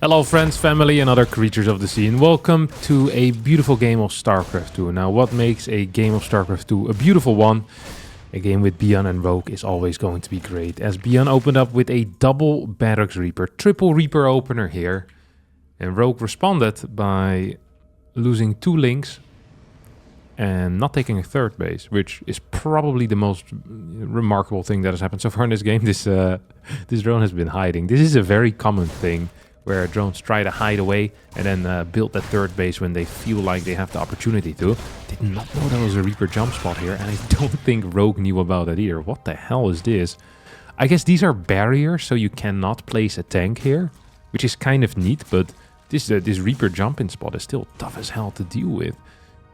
Hello friends, family and other creatures of the sea, and welcome to a beautiful game of StarCraft 2. Now what makes a game of StarCraft 2 a beautiful one? A game with Bian and Rogue is always going to be great, as Bian opened up with a double Barracks Reaper, triple Reaper opener here, and Rogue responded by losing 2 links and not taking a third base, which is probably the most remarkable thing that has happened so far in this game. This drone has been hiding. This is a very common thing, where drones try to hide away and then build that third base when they feel like they have the opportunity to. Did not know there was a Reaper jump spot here, and I don't think Rogue knew about it either. What the hell is this? I guess these are barriers, so you cannot place a tank here, which is kind of neat, but this Reaper jumping spot is still tough as hell to deal with.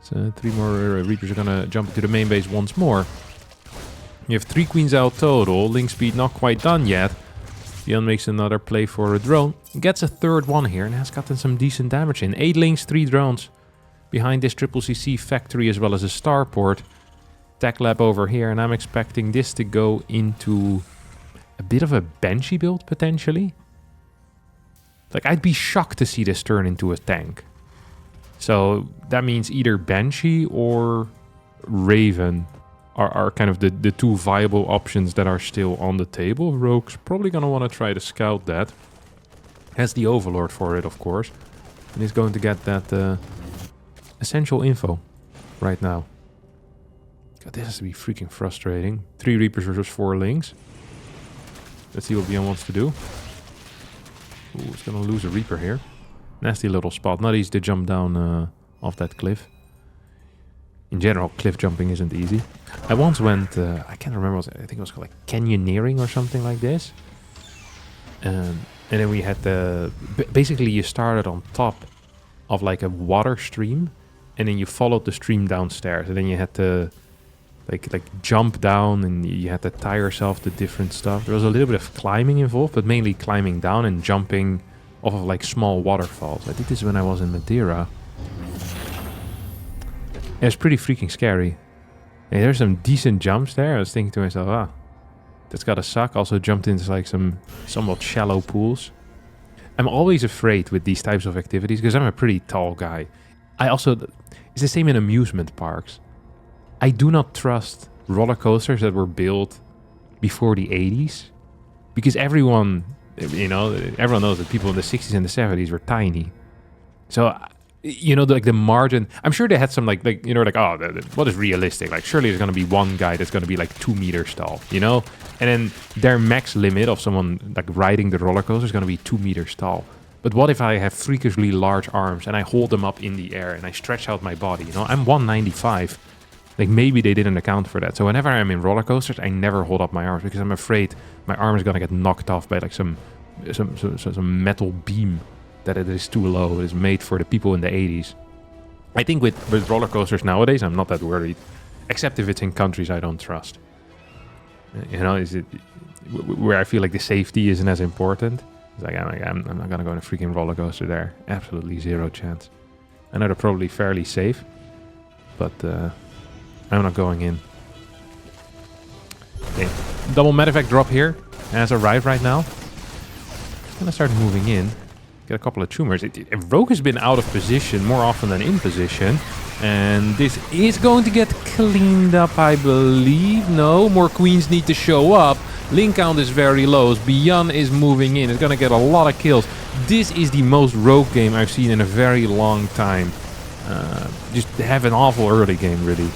So 3 more Reapers are gonna jump into the main base once more. You have 3 queens out total, link speed not quite done yet. Bian makes another play for a drone, gets a third one here and has gotten some decent damage in. 8 links, 3 drones. Behind this triple CC factory as well as a starport. Tech lab over here, and I'm expecting this to go into a bit of a Banshee build potentially. Like, I'd be shocked to see this turn into a tank. So that means either Banshee or Raven are kind of the 2 viable options that are still on the table. Rogue's probably going to want to try to scout that. Has the Overlord for it, of course. And he's going to get that essential info right now. God, this has to be freaking frustrating. 3 Reapers versus 4 links. Let's see what Bian wants to do. Ooh, he's going to lose a Reaper here. Nasty little spot. Not easy to jump down off that cliff. In general, cliff jumping isn't easy. I once went, I can't remember, I think it was called like canyoneering or something like this. And then we had basically you started on top of like a water stream, and then you followed the stream downstairs, and then you had to like jump down, and you had to tie yourself to different stuff. There was a little bit of climbing involved, but mainly climbing down and jumping off of like small waterfalls. I did this when I was in Madeira. It's pretty freaking scary. And there's some decent jumps there. I was thinking to myself, that's gotta suck. Also jumped into like some somewhat shallow pools. I'm always afraid with these types of activities because I'm a pretty tall guy. It's the same in amusement parks. I do not trust roller coasters that were built before the 80s, because everyone knows that people in the 60s and the 70s were tiny. So, like the margin, I'm sure they had some what is realistic? Like, surely there's going to be one guy that's going to be like 2 meters tall, And then their max limit of someone like riding the roller coaster is going to be 2 meters tall. But what if I have freakishly large arms and I hold them up in the air and I stretch out my body? I'm 195. Like, maybe they didn't account for that. So whenever I'm in roller coasters, I never hold up my arms because I'm afraid my arm is going to get knocked off by like some metal beam that it is too low. It is made for the people in the 80s. I think with roller coasters nowadays, I'm not that worried, except if it's in countries I don't trust. Is it where I feel like the safety isn't as important? It's like, I'm not gonna go on a freaking roller coaster there. Absolutely zero chance. I know they're probably fairly safe, but I'm not going in. Okay, double medevac drop here has arrived right now. Gonna start moving in. Get a couple of tumors. Rogue has been out of position more often than in position. And this is going to get cleaned up, I believe. No, more queens need to show up. Link count is very low. Bian is moving in. It's going to get a lot of kills. This is the most Rogue game I've seen in a very long time. Just have an awful early game, really.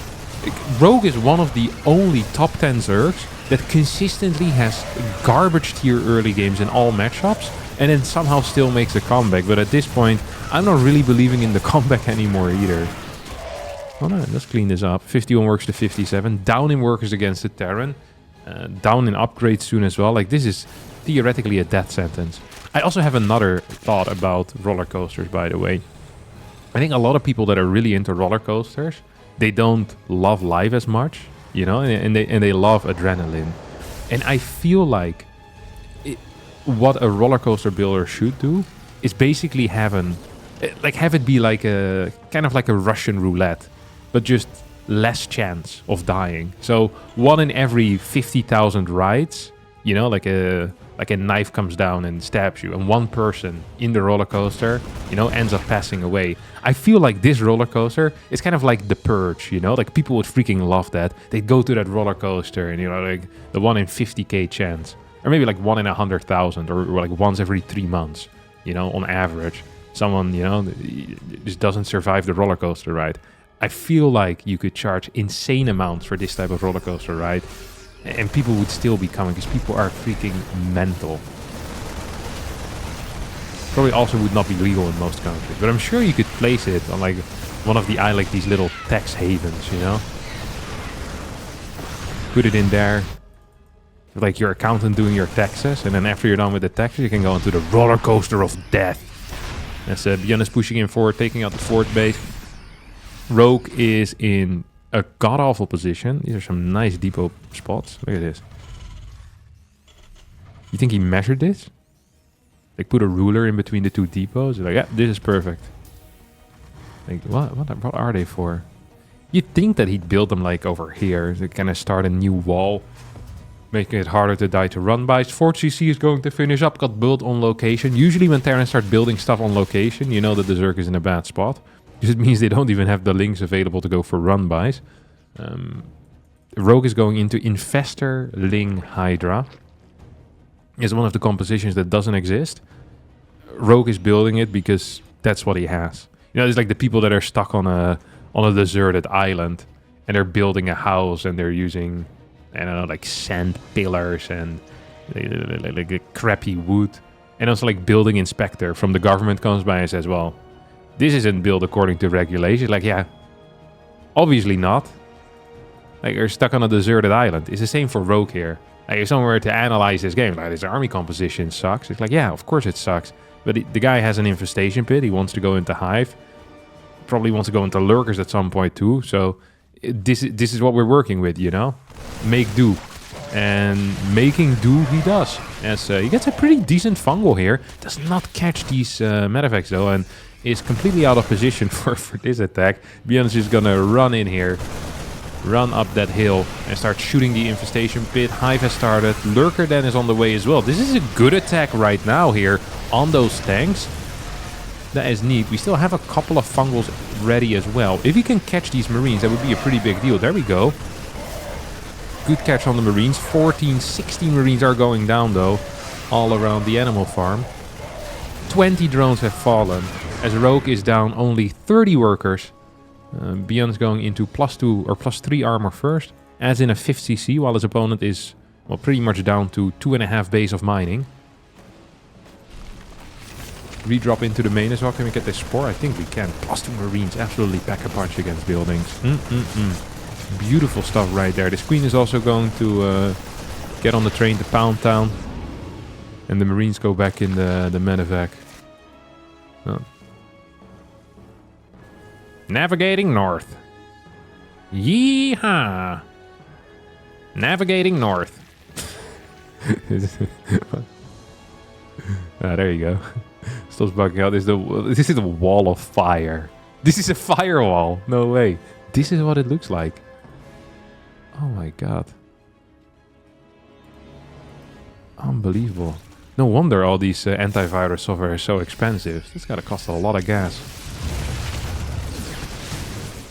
Rogue is one of the only top 10 Zergs that consistently has garbage tier early games in all matchups, and then somehow still makes a comeback. But at this point, I'm not really believing in the comeback anymore either. Oh no, let's clean this up. 51 works to 57. Down in workers against the Terran. Down in upgrades soon as well. Like, this is theoretically a death sentence. I also have another thought about roller coasters, by the way. I think a lot of people that are really into roller coasters, they don't love life as much, and they love adrenaline. And I feel like what a roller coaster builder should do is basically have it be like a kind of like a Russian roulette, but just less chance of dying. So 1 in every 50,000 rides, like a like a knife comes down and stabs you, and one person in the roller coaster, you know, ends up passing away. I feel like this roller coaster is kind of like The Purge, you know, like people would freaking love that. They'd go to that roller coaster and, you know, like the 1 in 50k chance, or maybe like 1 in 100,000, or like once every 3 months, you know, on average. Someone, you know, just doesn't survive the roller coaster ride. I feel like you could charge insane amounts for this type of roller coaster ride, and people would still be coming because people are freaking mental. Probably also would not be legal in most countries, but I'm sure you could place it on like one of like these little tax havens, you know? Put it in there, like your accountant doing your taxes, and then after you're done with the taxes, you can go into the roller coaster of death. As Björn is pushing in forward, taking out the fort base. Rogue is in a god-awful position. These are some nice depot spots. Look at this. You think he measured this? Like put a ruler in between the 2 depots? Like, yeah, this is perfect. Like, what are they for? You'd think that he'd build them like over here to kind of start a new wall, making it harder to die to run-bys. Fort CC is going to finish up, got built on location. Usually when Terran start building stuff on location, you know that the Zerg is in a bad spot. Because it means they don't even have the links available to go for run-bys. Rogue is going into Infestor Ling Hydra. It's one of the compositions that doesn't exist. Rogue is building it because that's what he has. You know, it's like the people that are stuck on a deserted island, and they're building a house, and they're using, I don't know, like sand pillars and like crappy wood. And also like building inspector from the government comes by and says, well, this isn't built according to regulations. Like, yeah, obviously not. Like, you're stuck on a deserted island. It's the same for Rogue here. Like, if someone were to analyze this game, like, this army composition sucks. It's like, yeah, of course it sucks. But the guy has an infestation pit. He wants to go into Hive. Probably wants to go into Lurkers at some point too. So this is what we're working with, you know? Make do. And making do he does. As he gets a pretty decent fungal here. Does not catch these medevacts though, and is completely out of position for this attack. Björn is just gonna run in here, run up that hill, and start shooting the infestation pit. Hive has started. Lurker then is on the way as well. This is a good attack right now here on those tanks. That is neat. We still have a couple of fungals ready as well. If you can catch these Marines, that would be a pretty big deal. There we go. Good catch on the Marines. 14, 16 Marines are going down though, all around the animal farm. 20 drones have fallen, as Rogue is down only 30 workers. Björn's going into +2 or +3 armor first, adds in a 5th CC, while his opponent is, well, pretty much down to 2.5 base of mining. Redrop into the main as well. Can we get this spore? I think we can. +2 Marines, absolutely pack a punch against buildings. Beautiful stuff right there. This queen is also going to get on the train to Pound Town. And the Marines go back in the medevac. Oh. Navigating north. Yeehaw! Navigating north. There you go. Stops bugging out. This is a wall of fire. This is a firewall. No way. This is what it looks like. Oh my god. Unbelievable. No wonder all these antivirus software is so expensive. It's gotta cost a lot of gas.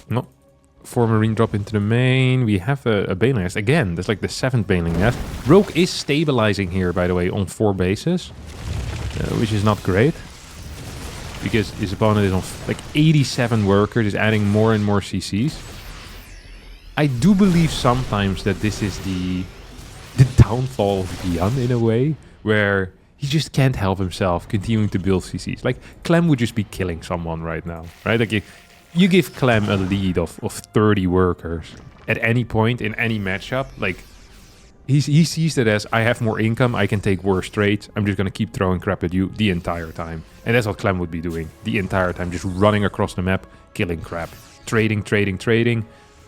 No. 4 Marine drop into the main. We have a Baneling nest. Again, that's like the 7th Baneling nest. Rogue is stabilizing here, by the way, on 4 bases. Which is not great. Because his opponent is on like 87 workers, is adding more and more CCs. I do believe sometimes that this is the downfall of Björn in a way, where he just can't help himself continuing to build CCs. Like, Clem would just be killing someone right now, right? Like, you give Clem a lead of 30 workers at any point in any matchup, like, he sees that as, I have more income, I can take worse trades, I'm just going to keep throwing crap at you the entire time. And that's what Clem would be doing the entire time, just running across the map, killing crap. Trading,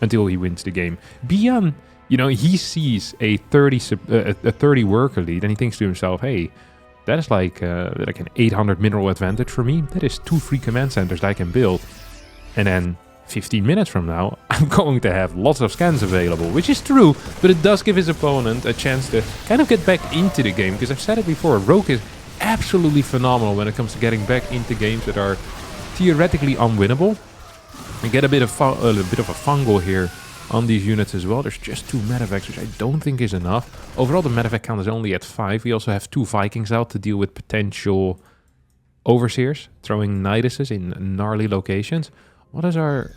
until he wins the game. Björn, you know, he sees a 30 worker lead, and he thinks to himself, hey, that is like an 800 mineral advantage for me. That is 2 free command centers that I can build. And then 15 minutes from now, I'm going to have lots of scans available, which is true, but it does give his opponent a chance to kind of get back into the game, because I've said it before, Rogue is absolutely phenomenal when it comes to getting back into games that are theoretically unwinnable. We get a bit of a fungal here on these units as well. There's just 2 medevacs, which I don't think is enough. Overall, the medevac count is only at 5. We also have 2 Vikings out to deal with potential overseers, throwing Nyduses in gnarly locations. What is our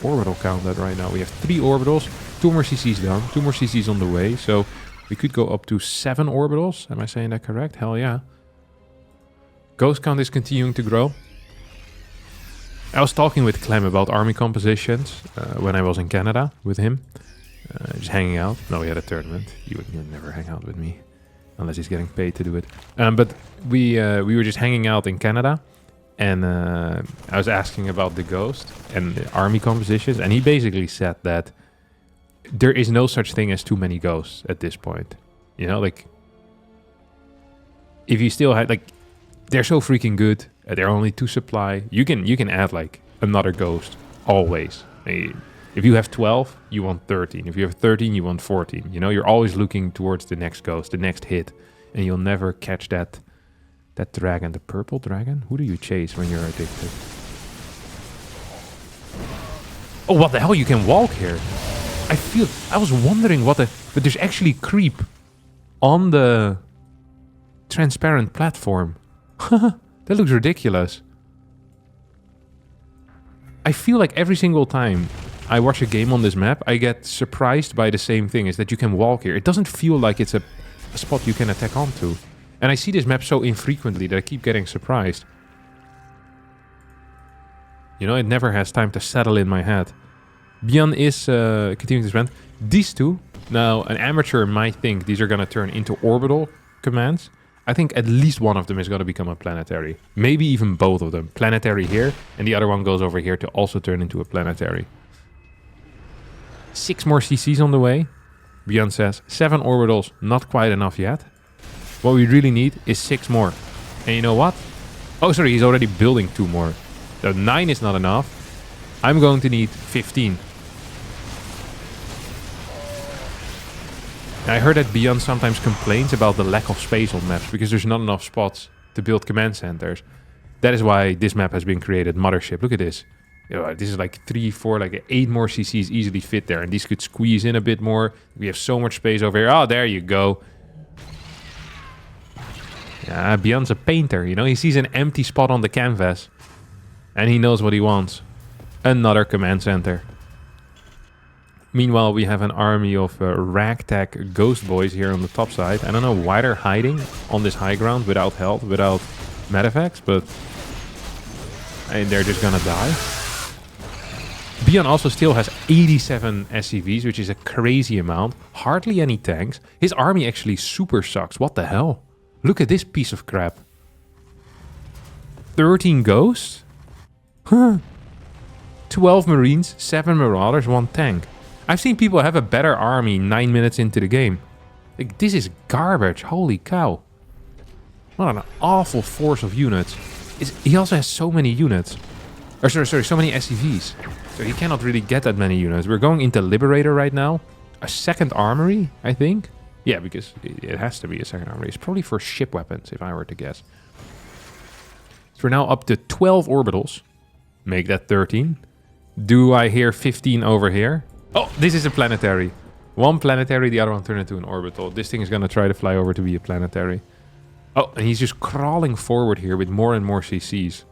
orbital count at right now? We have 3 orbitals, 2 more CCs down, 2 more CCs on the way. So we could go up to 7 orbitals. Am I saying that correct? Hell yeah. Ghost count is continuing to grow. I was talking with Clem about army compositions when I was in Canada with him. Just hanging out. No, we had a tournament. You would never hang out with me. Unless he's getting paid to do it. But we were just hanging out in Canada. And I was asking about the Ghost and the army compositions. And he basically said that there is no such thing as too many Ghosts at this point. You know, like... If you still had... Like, they're so freaking good. They're only 2 supply. You can add, like, another Ghost. Always. If you have 12, you want 13. If you have 13, you want 14. You know, you're always looking towards the next Ghost, the next hit. And you'll never catch that dragon, the purple dragon. Who do you chase when you're addicted? Oh, what the hell? You can walk here. I was wondering but there's actually creep on the transparent platform. That looks ridiculous. I feel like every single time I watch a game on this map, I get surprised by the same thing, is that you can walk here. It doesn't feel like it's a spot you can attack onto. And I see this map so infrequently that I keep getting surprised. You know, it never has time to settle in my head. Bian is continuing to trend. These 2, now an amateur might think these are going to turn into orbital commands. I think at least one of them is going to become a planetary. Maybe even both of them. Planetary here, and the other one goes over here to also turn into a planetary. 6 more CCs on the way. Bian says 7 orbitals, not quite enough yet. What we really need is 6 more. And you know what? Oh, sorry, he's already building 2 more. So 9 is not enough. I'm going to need 15. I heard that Bian sometimes complains about the lack of space on maps because there's not enough spots to build command centers. That is why this map has been created, Mothership. Look at this. You know, this is like 3, 4, like 8 more CCs easily fit there. And these could squeeze in a bit more. We have so much space over here. Oh, there you go. Yeah, Bian's a painter, you know. He sees an empty spot on the canvas. And he knows what he wants. Another command center. Meanwhile, we have an army of ragtag ghost boys here on the top side. I don't know why they're hiding on this high ground without health, without medevacs, but they're just gonna die. Bian also still has 87 SCVs, which is a crazy amount. Hardly any tanks. His army actually super sucks. What the hell? Look at this piece of crap. 13 ghosts? Huh. 12 marines, 7 marauders, 1 tank. I've seen people have a better army 9 minutes into the game. Like, this is garbage. Holy cow. What an awful force of units. He also has so many units. Or sorry, so many SCVs. So he cannot really get that many units. We're going into Liberator right now. A second armory, I think. Yeah, because it has to be a second armory. It's probably for ship weapons, if I were to guess. So we're now up to 12 orbitals. Make that 13. Do I hear 15 over here? Oh, this is a planetary. 1 planetary, the other one turned into an orbital. This thing is going to try to fly over to be a planetary. Oh, and he's just crawling forward here with more and more CCs.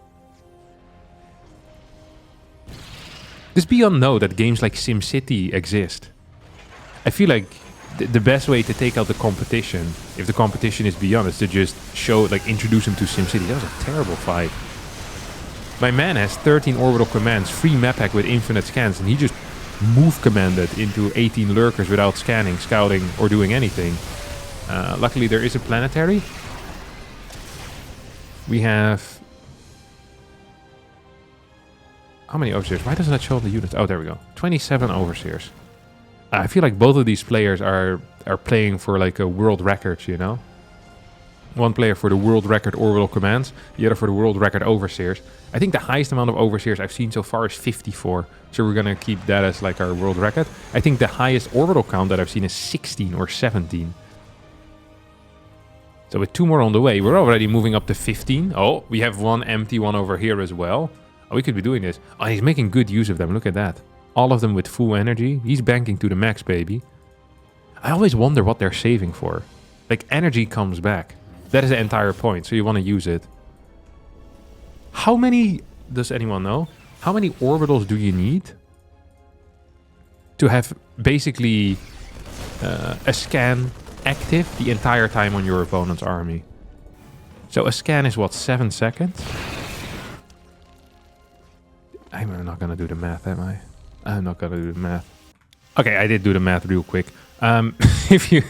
Does Bian know that games like SimCity exist? I feel like the best way to take out the competition, if the competition is Bian, is to just show, like, introduce him to SimCity. That was a terrible fight. My man has 13 orbital commands, free map hack with infinite scans, and he just move commanded into 18 lurkers without scanning, scouting, or doing anything. Luckily, there is a planetary. We have... How many overseers? Why doesn't that show the units? Oh, there we go. 27 overseers. I feel like both of these players are playing for like a world record, you know? One player for the world record orbital commands, the other for the world record overseers. I think the highest amount of overseers I've seen so far is 54. So we're gonna keep that as like our world record. I think the highest orbital count that I've seen is 16 or 17. So with 2 more on the way, we're already moving up to 15. Oh, we have one empty one over here as well. Oh, we could be doing this. Oh, he's making good use of them. Look at that. All of them with full energy. He's banking to the max, baby. I always wonder what they're saving for. Like, energy comes back. That is the entire point, so you want to use it. How many, does anyone know? How many orbitals do you need to have basically a scan active the entire time on your opponent's army? So a scan is what, 7 seconds? I'm not gonna do the math, am I? I'm not gonna do the math. Okay, I did do the math real quick. If you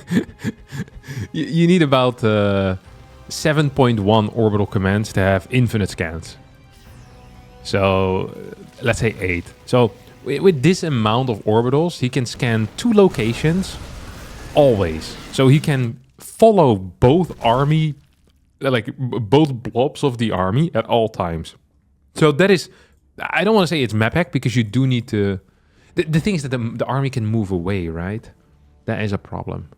you need about 7.1 orbital commands to have infinite scans. So let's say 8. So with this amount of orbitals, he can scan 2 locations always. So he can follow both army, like both blobs of the army at all times. So that is, I don't want to say it's map hack because you do need to. The thing is that the army can move away, right? That is a problem.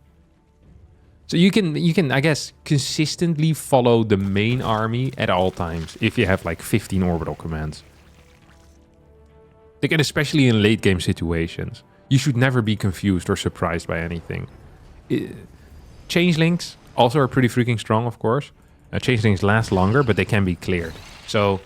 So you can I guess consistently follow the main army at all times if you have like 15 orbital commands. Like, and especially in late game situations, you should never be confused or surprised by anything. Changelings also are pretty freaking strong, of course. Changelings last longer, but they can be cleared. So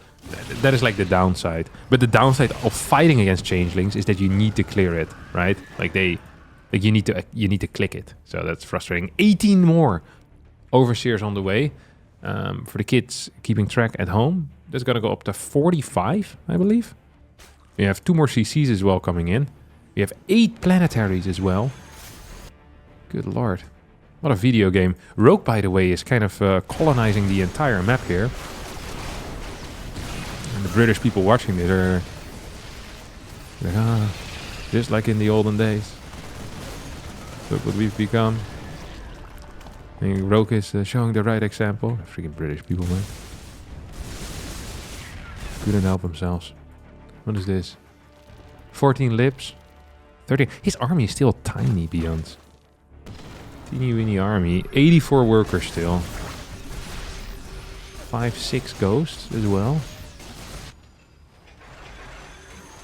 that is like the downside. But the downside of fighting against changelings is that you need to clear it, right? Like you need to click it. So that's frustrating. 18 more overseers on the way. For the kids keeping track at home, that's gonna go up to 45, I believe. We have 2 more CCs as well coming in. We have 8 planetaries as well. Good lord. What a video game. Rogue, by the way, is kind of colonizing the entire map here. And the British people watching this are like, just like in the olden days. Look what we've become. And Rogue is showing the right example. Freaking British people, man. Couldn't help themselves. What is this? 14 lips. 30. His army is still tiny, beyond. Teeny weeny army. 84 workers still. 5-6 ghosts as well.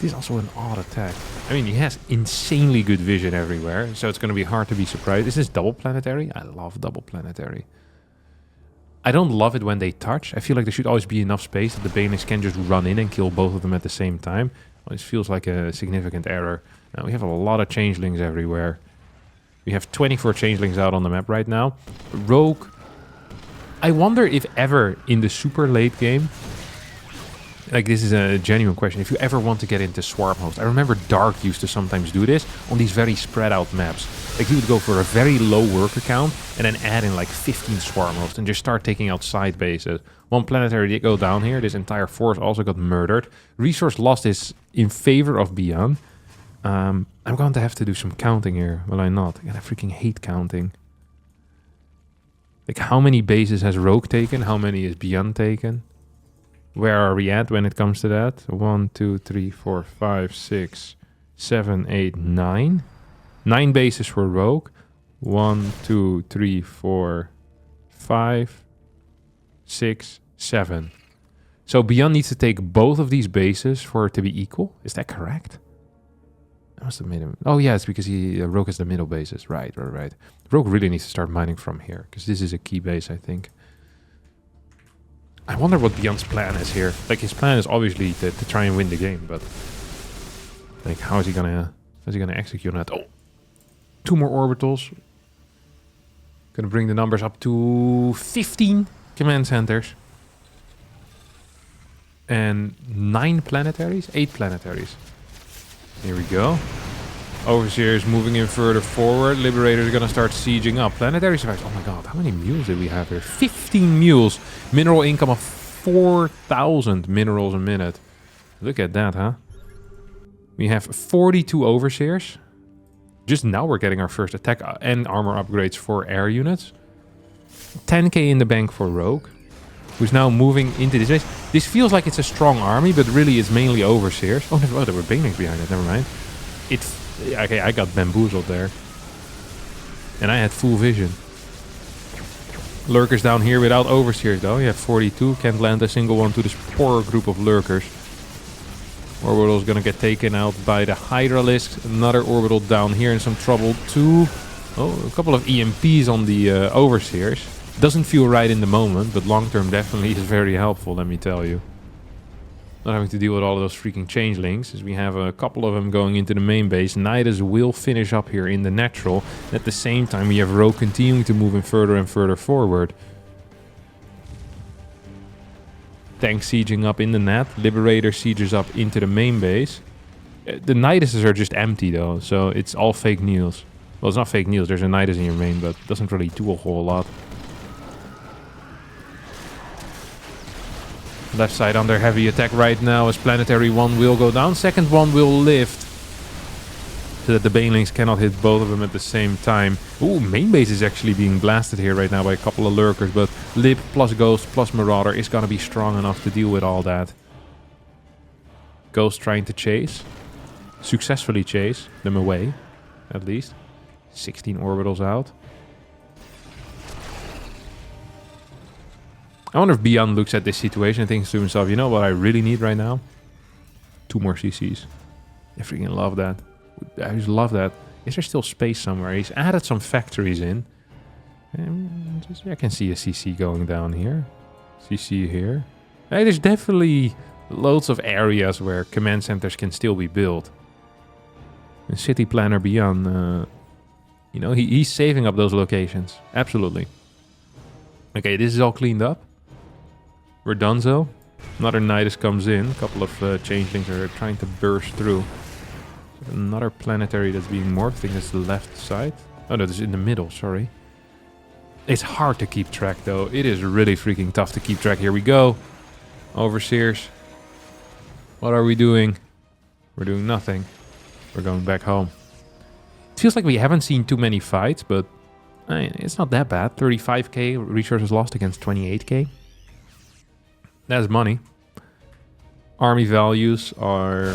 This is also an odd attack. I mean, he has insanely good vision everywhere, so it's going to be hard to be surprised. Is this double planetary? I love double planetary. I don't love it when they touch. I feel like there should always be enough space that the Banex can just run in and kill both of them at the same time. Well, this feels like a significant error. Now, we have a lot of changelings everywhere. We have 24 changelings out on the map right now. Rogue. I wonder if ever in the super late game, like, this is a genuine question, if you ever want to get into swarm host. I remember Dark used to sometimes do this on these very spread out maps. Like, he would go for a very low worker count and then add in like 15 swarm hosts and just start taking out side bases. One planetary did go down here. This entire force also got murdered. Resource lost is in favor of Beyond. I'm going to have to do some counting here, will I not? I freaking hate counting. Like, how many bases has Rogue taken? How many is Beyond taken? Where are we at when it comes to that? 1, 2, 3, 4, 5, 6, 7, 8, 9. 9 bases for Rogue. 1, 2, 3, 4, 5, 6, 7. So Beyond needs to take both of these bases for it to be equal. Is that correct? I must have made him. Oh yeah, it's because Rogue has the middle bases. Right. Rogue really needs to start mining from here because this is a key base, I think. I wonder what Beyond's plan is here. Like, his plan is obviously to try and win the game, but like, how is he gonna execute on that? Oh, 2 more orbitals. Gonna bring the numbers up to 15 command centers and 9 planetaries, 8 planetaries. Here we go. Overseer is moving in further forward. Liberator is going to start sieging up. Planetary survivors. Oh my god, how many mules did we have here? 15 mules. Mineral income of 4,000 minerals a minute. Look at that, huh? We have 42 overseers. Just now we're getting our first attack and armor upgrades for air units. 10k in the bank for Rogue, who's now moving into this base. This feels like it's a strong army, but really it's mainly overseers. Oh, no, there were banelings behind it. Never mind. Okay, I got bamboozled there. And I had full vision. Lurkers down here without overseers, though. You have 42. Can't land a single one to this poor group of lurkers. Orbital's gonna get taken out by the Hydralisk. Another orbital down here in some trouble, too. Oh, a couple of EMPs on the overseers. Doesn't feel right in the moment, but long term definitely is very helpful, let me tell you. Not having to deal with all of those freaking changelings, as we have a couple of them going into the main base. Nydus will finish up here in the natural. At the same time, we have Rogue continuing to move in further and further forward. Tank sieging up in the net. Liberator sieges up into the main base. The Nyduses are just empty, though, so it's all fake news. Well, it's not fake news. There's a Nydus in your main, but it doesn't really do a whole lot. Left side under heavy attack right now as planetary 1 will go down. Second one will lift. So that the banelings cannot hit both of them at the same time. Ooh, main base is actually being blasted here right now by a couple of lurkers. But Lib plus Ghost plus Marauder is going to be strong enough to deal with all that. Ghost trying to chase. Successfully chase them away, at least. 16 orbitals out. I wonder if Beyond looks at this situation and thinks to himself, you know what I really need right now? 2 more CCs. I freaking love that. I just love that. Is there still space somewhere? He's added some factories in. And I can see a CC going down here. CC here. Hey, there's definitely loads of areas where command centers can still be built. And City Planner Beyond, you know, he's saving up those locations. Absolutely. Okay, this is all cleaned up. We're donezo. Another Nydus comes in. A couple of changelings are trying to burst through. Another planetary that's being morphed. I think that's the left side. Oh no, this is in the middle, sorry. It's hard to keep track though. It is really freaking tough to keep track. Here we go. Overseers. What are we doing? We're doing nothing. We're going back home. It feels like we haven't seen too many fights, but it's not that bad. 35k resources lost against 28k. That's money. Army values are...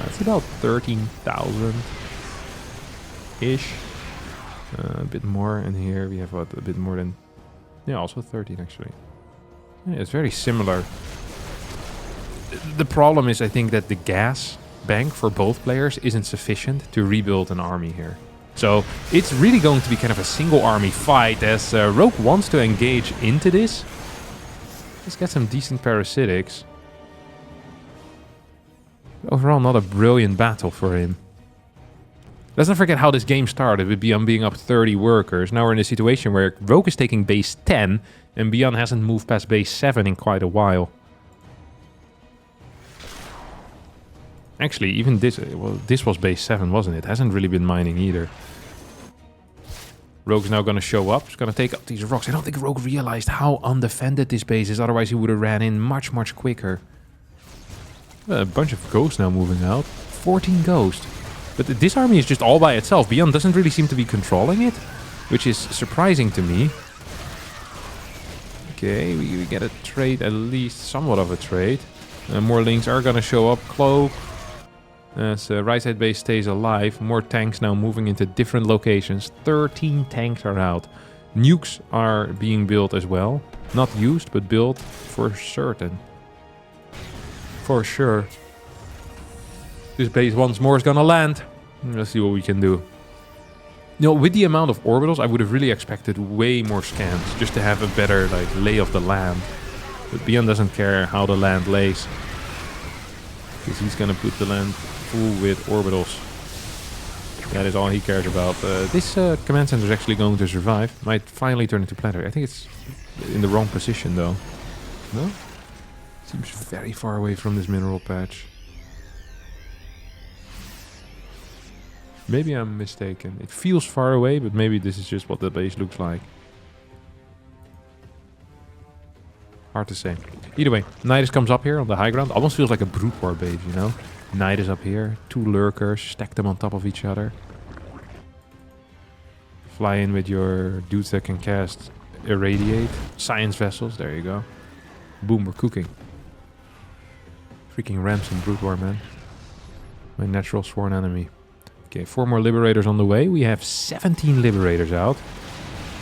it's about 13,000-ish. A bit more. And here we have what, a bit more than... Yeah, also 13 actually. Yeah, it's very similar. The problem is, I think, that the gas bank for both players isn't sufficient to rebuild an army here. So it's really going to be kind of a single army fight as Rogue wants to engage into this. Let's get some decent parasitics. Overall, not a brilliant battle for him. Let's not forget how this game started with Beyond being up 30 workers. Now we're in a situation where Rogue is taking base 10 and Beyond hasn't moved past base 7 in quite a while. Actually, even this... Well, this was base 7, wasn't it? Hasn't really been mining either. Rogue's now going to show up. He's going to take up these rocks. I don't think Rogue realized how undefended this base is. Otherwise, he would have ran in much, much quicker. A bunch of ghosts now moving out. 14 ghosts. But this army is just all by itself. Beyond doesn't really seem to be controlling it, which is surprising to me. Okay, we get a trade, at least somewhat of a trade. More links are going to show up. Cloak. As right side base stays alive. More tanks now moving into different locations. 13 tanks are out. Nukes are being built as well. Not used, but built for certain. For sure. This base once more is gonna land. Let's see what we can do. You know, with the amount of orbitals, I would have really expected way more scans. Just to have a better lay of the land. But Beyond doesn't care how the land lays. Because he's gonna put the land full with orbitals. That is all he cares about. This command center is actually going to survive. Might finally turn into planetary. I think it's in the wrong position though. No? Seems very far away from this mineral patch. Maybe I'm mistaken. It feels far away, but maybe this is just what the base looks like. Hard to say. Either way, Nydus comes up here on the high ground. Almost feels like a brute war base, you know? Nydus up here. 2 lurkers. Stack them on top of each other. Fly in with your dudes that can cast irradiate. Science vessels, there you go. Boom, we're cooking. Freaking ransom brute war, man. My natural sworn enemy. Okay, 4 more liberators on the way. We have 17 liberators out.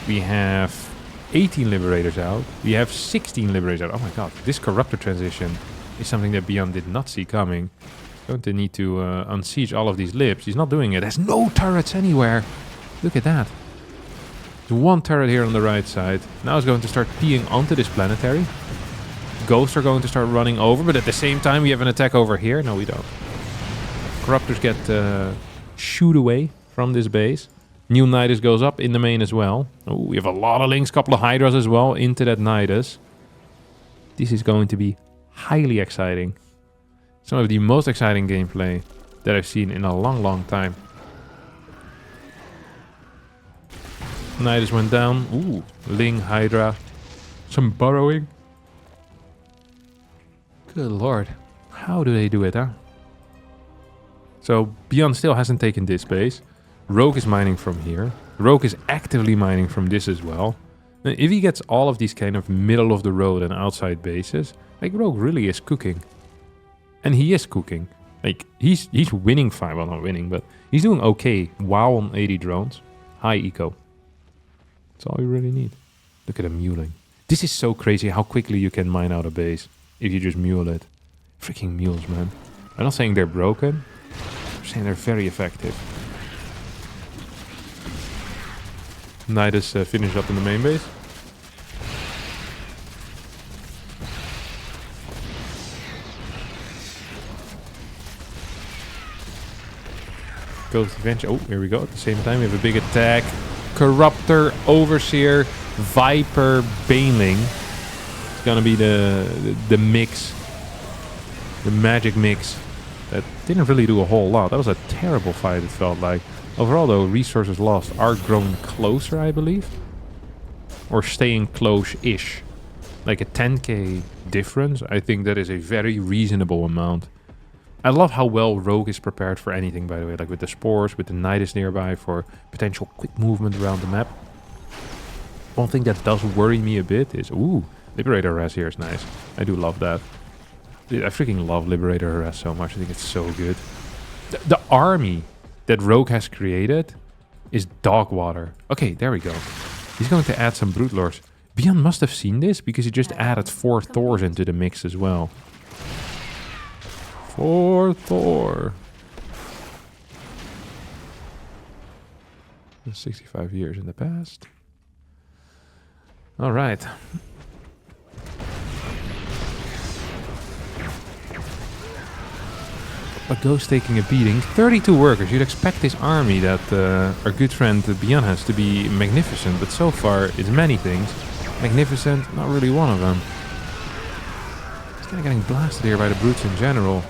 We have 18 liberators out. We have 16 liberators out. Oh my god, this corruptor transition is something that Beyond did not see coming. Going to need to unsiege all of these libs. He's not doing it. There's no turrets anywhere. Look at that. There's 1 turret here on the right side. Now it's going to start peeing onto this planetary. Ghosts are going to start running over, but at the same time we have an attack over here. No, we don't. Corruptors get shooed away from this base. New Nydus goes up in the main as well. Oh, we have a lot of links, couple of Hydras as well into that Nydus. This is going to be highly exciting. Some of the most exciting gameplay that I've seen in a long, long time. Nydus went down. Ooh, Ling, Hydra. Some burrowing. Good lord. How do they do it, huh? So, Beyond still hasn't taken this base. Rogue is mining from here. Rogue is actively mining from this as well. Now, if he gets all of these kind of middle of the road and outside bases, like Rogue really is cooking. And he is cooking. Like, he's winning fine. Well, not winning, but he's doing okay. WoW on 80 drones. High eco. That's all you really need. Look at him muling. This is so crazy how quickly you can mine out a base if you just mule it. Freaking mules, man. I'm not saying they're broken. I'm saying they're very effective. Nydus finished up in the main base. Ghost Adventure. Oh, here we go. At the same time, we have a big attack. Corruptor, Overseer, Viper, Baneling. It's gonna be the mix. The magic mix. That didn't really do a whole lot. That was a terrible fight, it felt like. Overall, though, resources lost are growing closer, I believe. Or staying close-ish. Like a 10k difference. I think that is a very reasonable amount. I love how well Rogue is prepared for anything, by the way. Like with the spores, with the Nydus nearby for potential quick movement around the map. One thing that does worry me a bit is... Ooh, Liberator Harass here is nice. I do love that. Dude, I freaking love Liberator Harass so much. I think it's so good. The army that Rogue has created is dog water. Okay, there we go. He's going to add some Brute Lords. Beyond must have seen this because he just added 4 Thors into the mix as well. 4 Thor. 65 years in the past. All right. But Ghost taking a beating. 32 workers. You'd expect this army that our good friend Beyond has to be magnificent, but so far it's many things. Magnificent, not really one of them. He's kind of getting blasted here by the brutes in general.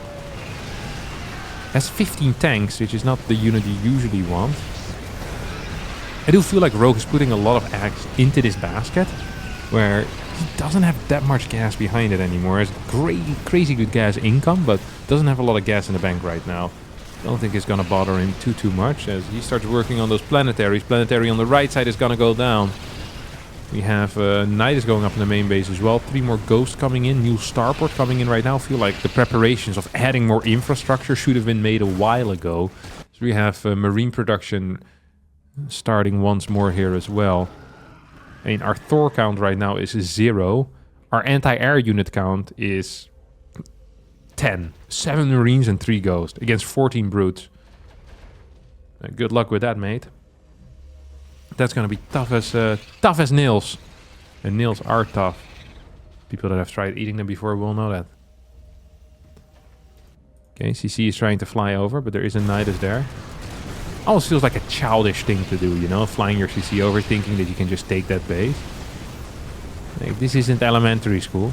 Has 15 tanks, which is not the unit you usually want. I do feel like Rogue is putting a lot of eggs into this basket, where he doesn't have that much gas behind it anymore. Has crazy good gas income, but doesn't have a lot of gas in the bank right now. Don't think it's gonna bother him too much as he starts working on those planetaries. Planetary on the right side is gonna go down. We have Nydus going up in the main base as well. 3 more Ghosts coming in. New starport coming in right now. Feel like the preparations of adding more infrastructure should have been made a while ago. So we have marine production starting once more here as well. I mean, our Thor count right now is 0. Our anti-air unit count is 10. 7 Marines and 3 Ghosts against 14 Brutes. Good luck with that, mate. That's gonna be tough as nails. And nails are tough. People that have tried eating them before will know that. Okay, CC is trying to fly over, but there is a Nydus there. Almost feels like a childish thing to do, you know? Flying your CC over, thinking that you can just take that base. Like, this isn't elementary school.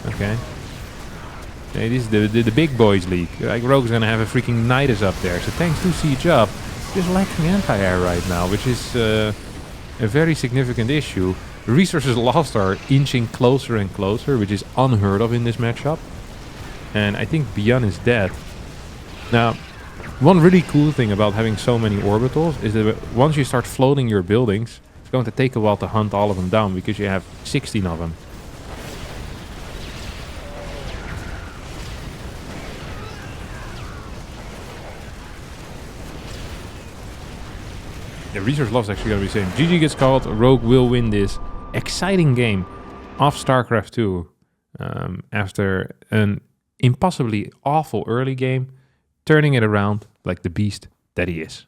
Okay. Okay, this is the big boys league. Like, Rogue's gonna have a freaking Nydus up there. So thanks to Siege Up, just lacking anti-air right now, which is a very significant issue. Resources lost are inching closer and closer, which is unheard of in this matchup. And I think Beyond is dead. Now, one really cool thing about having so many orbitals is that once you start floating your buildings going to take a while to hunt all of them down because you have 16 of them. The resource loss actually going to be the same. GG gets called. Rogue will win this exciting game of StarCraft 2 after an impossibly awful early game, turning it around like the beast that he is.